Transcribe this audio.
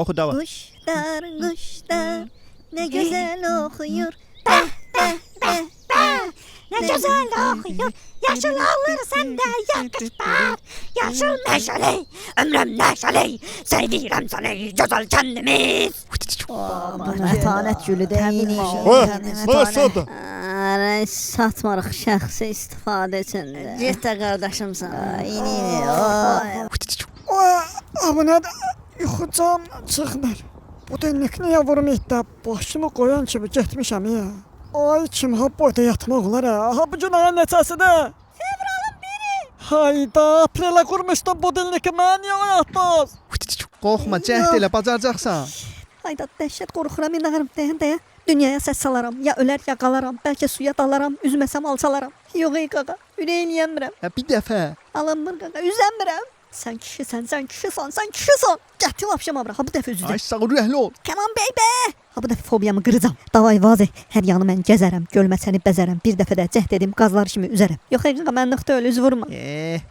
Oxu da var. Quşlar, quşlar, nə gözəl oxuyur. Bəh, bəh, bəh, bəh, nə gözəl oxuyur. Yaşıl alır səndə yakışbar. Yaşıl məşəli, ömrüm nəşəli. Sevirəm səni, gözəl kəndimiz. Bu mətanət gülüdür. Başladı. Satmarıq şəxsi istifadə üçündür. Get də qardaşımsan. Bu nədir? Yuxucam çıxmır. Bu dənlik niyə vurmayıb da başımı qoyan kimi getmişəm ya. Ay kim ha boyda yatmaq olar ha. Ha bu gün ayın neçəsidir? Fevralın 1-i. Hayda, aprelə qurmuşdum bu dənliki mən niyə oyatdınız? Qorxma, cəhd elə, bacaracaqsan. Hayda, dəhşət qorxuram, inanırım deyə. Dünyaya səs salaram, ya ölər ya qalaram. Bəlkə suya dalaram, üzməsəm alçalaram. Yox ey qaqa, ürəyin yəmirəm. Bir dəfə. Alınmır qaqa, üzənmirəm. Sən kişisən, sən kişisən, sən kişisən. Gətir vapşamabra, ha bu dəfə üzüdə. Ay sağ ol, rəhli ol. Come on baby. Ha bu dəfə fobiyamı qıracam. Davay vazih, hər yanı mən gəzərəm, gölməçəni bəzərəm. Bir dəfə də cəhd edim, qazlar kimi üzərəm. Yox ey qaqa, mən nöqtə öyle üz vurma.